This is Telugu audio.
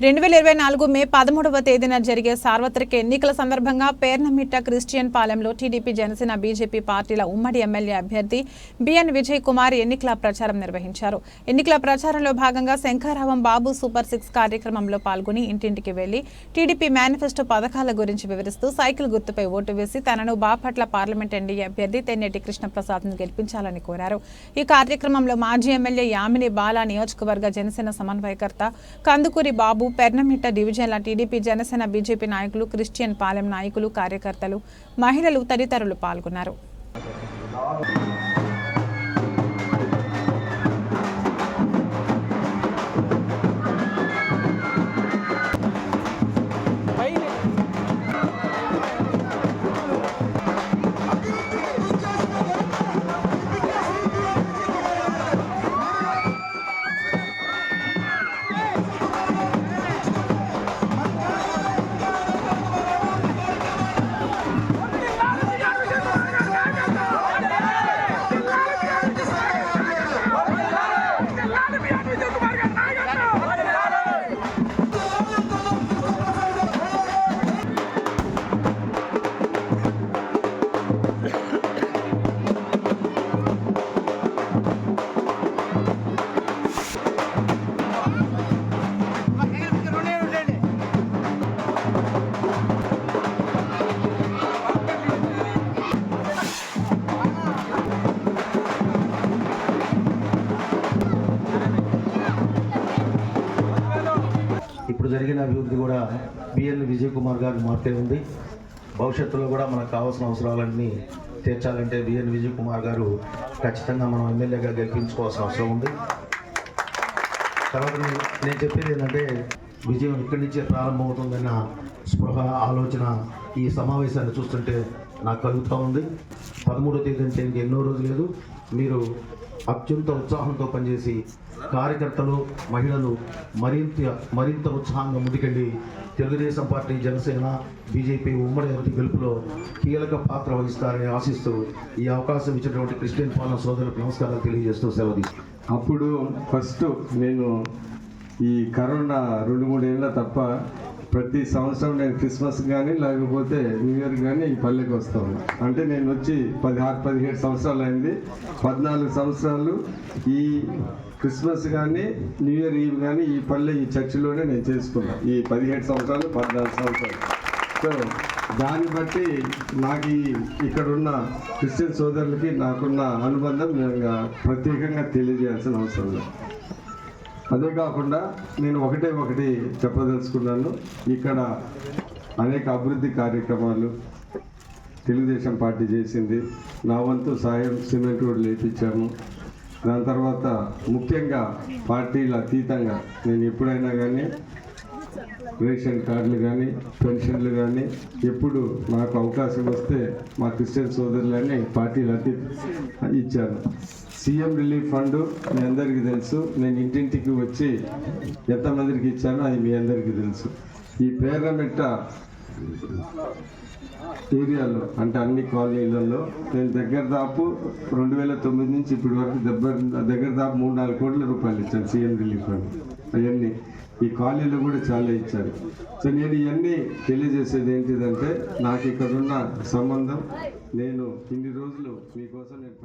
2024 మే 13వ తేదీన జరిగే సార్వత్రిక ఎన్నికల సందర్భంగా పేర్నమిట్ట క్రిస్టియన్ పాలెంలో టీడీపీ జనసేన బీజేపీ పార్టీల ఉమ్మడి ఎమ్మెల్యే అభ్యర్థి బిఎన్ విజయ్ కుమార్ ఎన్నికల ప్రచారం నిర్వహించారు. ఎన్నికల ప్రచారంలో భాగంగా శంకరరావం బాబు సూపర్ 6 కార్యక్రమంలో పాల్గొని ఇంటింటికి వెళ్లి టీడీపీ మేనిఫెస్టో పథకాల గురించి వివరిస్తూ సైకిల్ గుర్తుపై ఓటు వేసి తనను బాపట్ల పార్లమెంట్ ఎన్డీఏ అభ్యర్థి తెన్నేటి కృష్ణప్రసాద్ను గెలిపించాలని కోరారు. ఈ కార్యక్రమంలో మాజీ ఎమ్మెల్యే యామిని బాల, నియోజకవర్గ జనసేన సమన్వయకర్త కందుకూరి బాబు, పెర్నమిట్ట డివిజన్ల టీడీపీ జనసేన బీజేపీ నాయకులు, క్రిస్టియన్ పాలెం నాయకులు, కార్యకర్తలు, మహిళలు తదితరులు పాల్గొన్నారు. ఇప్పుడు జరిగిన అభివృద్ధి కూడా బిఎన్ విజయ్ కుమార్ గారి మార్కే ఉంది. భవిష్యత్తులో కూడా మనకు కావాల్సిన అవసరాలన్నీ తీర్చాలంటే బిఎన్ విజయ్ కుమార్ గారు ఖచ్చితంగా మనం ఎమ్మెల్యేగా గెలిపించుకోవాల్సిన అవసరం ఉంది. తర్వాత నేను చెప్పేది ఏంటంటే, విజయం ఇక్కడి నుంచే ప్రారంభమవుతుందన్న స్పృహ, ఆలోచన ఈ సమావేశాన్ని చూస్తుంటే నాకు కలుగుతూ ఉంది. 13వ తేదీ అంటే ఇంకెన్నో రోజు లేదు. మీరు అత్యంత ఉత్సాహంతో పనిచేసి కార్యకర్తలు, మహిళలు మరింత ఉత్సాహంగా ముందుకెళ్ళి తెలుగుదేశం పార్టీ, జనసేన, బీజేపీ ఉమ్మడి అభివృద్ధి గెలుపులో కీలక పాత్ర వహిస్తారని ఆశిస్తూ ఈ అవకాశం ఇచ్చినటువంటి క్రిస్టియన్ పాలన సోదరులకు నమస్కారాలు తెలియజేస్తూ సెలవు తీసుకుంటాను. అప్పుడు ఫస్ట్ నేను ఈ కరోనా 2-3 ఏళ్ళ తప్ప ప్రతి సంవత్సరం నేను క్రిస్మస్ కానీ లేకపోతే న్యూ ఇయర్ కానీ ఈ పల్లెకి వస్తాను. అంటే నేను వచ్చి 16-17 సంవత్సరాలు అయింది. 14 సంవత్సరాలు ఈ క్రిస్మస్ కానీ న్యూ ఇయర్ ఈవ్ కానీ ఈ పల్లె, ఈ చర్చిలోనే నేను చేసుకున్నాను. ఈ 17 సంవత్సరాలు 14 సంవత్సరాలు. సో దాన్ని బట్టి నాకు ఇక్కడున్న క్రిస్టియన్ సోదరులకి నాకున్న అనుబంధం నేను ప్రత్యేకంగా తెలియజేయాల్సిన అవసరం లేదు. అదే కాకుండా నేను ఒకటి చెప్పదలుచుకున్నాను. ఇక్కడ అనేక అభివృద్ధి కార్యక్రమాలు తెలుగుదేశం పార్టీ చేసింది. నా వంతు సాయం సిమెంట్ రోడ్లు వేయించాము. దాని తర్వాత ముఖ్యంగా పార్టీల అతీతంగా నేను ఎప్పుడైనా కానీ రేషన్ కార్డులు కానీ పెన్షన్లు కానీ ఎప్పుడు నాకు అవకాశం వస్తే మా క్రిస్టియన్ సోదరులని పార్టీలు ఇచ్చాను. సీఎం రిలీఫ్ ఫండ్ మీ అందరికీ తెలుసు. నేను ఇంటింటికి వచ్చి ఎంతమందికి ఇచ్చానో అది మీ అందరికీ తెలుసు. ఈ పేర్నమిట్ట ఏరియాలో అంటే అన్ని కాలనీలలో నేను దగ్గర దాపు 2009 నుంచి ఇప్పటి వరకు దగ్గర దాపు 3-4 కోట్ల రూపాయలు ఇచ్చాను సీఎం రిలీఫ్ ఫండ్. అవన్నీ ఈ కాలనీలో కూడా చాలా ఇచ్చారు. సో నేను ఇవన్నీ తెలియజేసేది ఏంటిదంటే, నాకు ఇక్కడున్న సంబంధం, నేను ఇన్ని రోజులు మీకోసం నేను